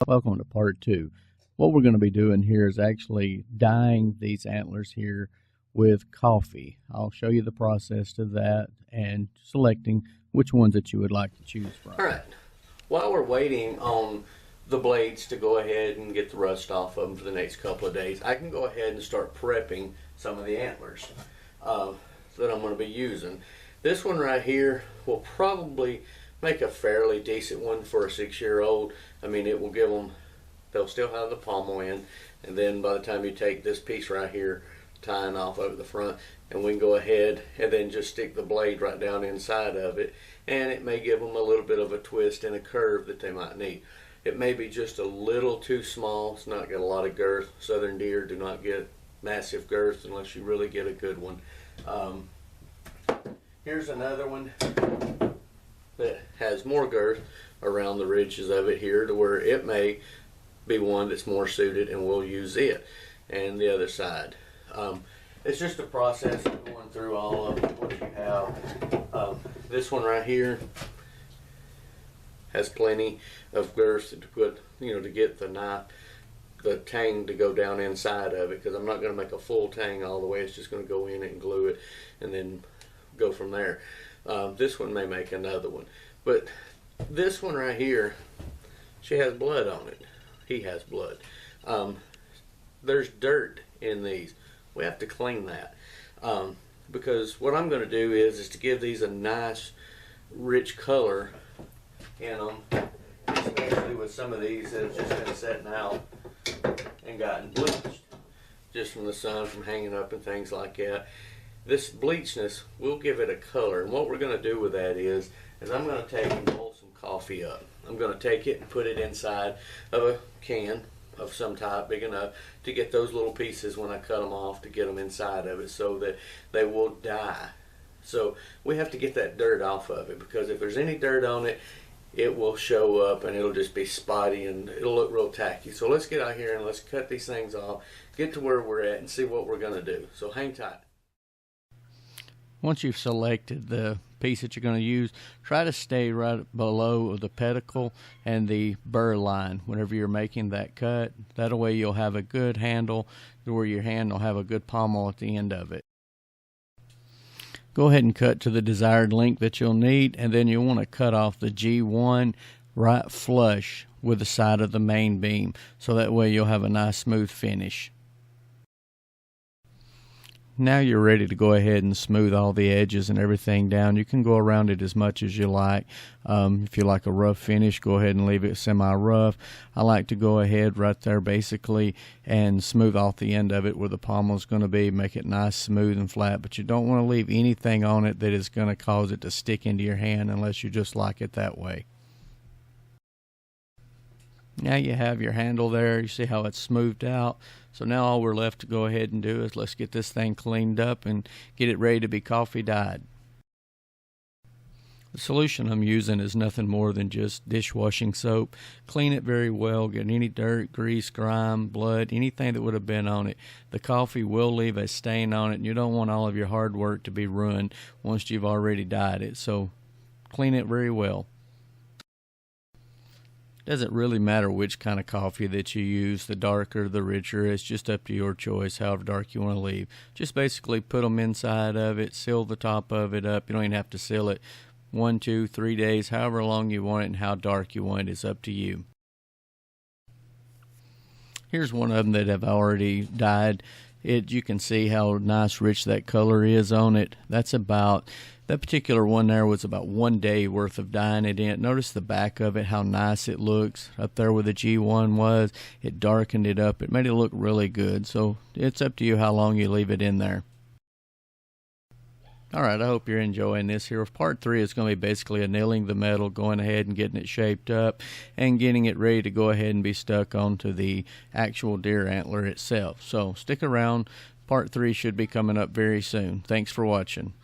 Welcome to part 2. What we're going to be doing here is actually dyeing these antlers here with coffee. I'll show you the process to that and selecting which ones that you would like to choose from. All right. While we're waiting on the blades to go ahead and get the rust off of them for the next couple of days, I can go ahead and start prepping some of the antlers that I'm going to be using. This one right here will probably make a fairly decent one for a 6-year-old. I mean, it will give them, they'll still have the pommel in, and then by the time you take this piece right here, tying off over the front, and we can go ahead and then just stick the blade right down inside of it, and it may give them a little bit of a twist and a curve that they might need. It may be just a little too small. It's not got a lot of girth. Southern deer do not get massive girth unless you really get a good one. Here's another one that has more girth around the ridges of it here, to where it may be one that's more suited, and we'll use it. And the other side. It's just a process of going through all of what you have. This one right here has plenty of girth to put, to get the knife, the tang to go down inside of it, because I'm not going to make a full tang all the way. It's just going to go in and glue it and then go from there. This one may make another one, but this one right here, she has blood on it. He has blood. There's dirt in these. We have to clean that, because what I'm going to do is to give these a nice rich color in them, especially with some of these that have just been setting out and gotten bleached just from the sun, from hanging up and things like that. This bleachness will give it a color, and what we're going to do with that is I'm going to take and boil some coffee up. I'm going to take it and put it inside of a can of some type big enough to get those little pieces when I cut them off, to get them inside of it so that they will die. So we have to get that dirt off of it, because if there's any dirt on it, it will show up and it'll just be spotty and it'll look real tacky. So let's get out here and let's cut these things off, get to where we're at, and see what we're going to do. So hang tight. Once you've selected the piece that you're going to use, try to stay right below the pedicle and the burr line whenever you're making that cut. That way you'll have a good handle to where your hand will have a good pommel at the end of it. Go ahead and cut to the desired length that you'll need, and then you'll want to cut off the G1 right flush with the side of the main beam, so that way you'll have a nice smooth finish. Now you're ready to go ahead and smooth all the edges and everything down. You can go around it as much as you like. If you like a rough finish, go ahead and leave it semi-rough. I like to go ahead right there basically and smooth off the end of it where the pommel is going to be, make it nice, smooth, and flat. But you don't want to leave anything on it that is going to cause it to stick into your hand unless you just like it that way. Now you have your handle there. You see how it's smoothed out. So now all we're left to go ahead and do is let's get this thing cleaned up and get it ready to be coffee dyed. The solution I'm using is nothing more than just dishwashing soap. Clean it very well, get any dirt, grease, grime, blood, anything that would have been on it. The coffee will leave a stain on it, and you don't want all of your hard work to be ruined once you've already dyed it. So clean it very well. Doesn't really matter which kind of coffee that you use, the darker, the richer. It's just up to your choice, however dark you want to leave. Just basically put them inside of it, seal the top of it up. You don't even have to seal it 1, 2, 3 days, however long you want it and how dark you want it is up to you. Here's one of them that have already dyed. You can see how nice rich that color is on it. That particular one there was about 1 day worth of dyeing it in. Notice the back of it, how nice it looks. Up there where the G1 was, it darkened it up. It made it look really good. So it's up to you how long you leave it in there. Alright, I hope you're enjoying this here. Part 3 is going to be basically annealing the metal, going ahead and getting it shaped up, and getting it ready to go ahead and be stuck onto the actual deer antler itself. So stick around. Part 3 should be coming up very soon. Thanks for watching.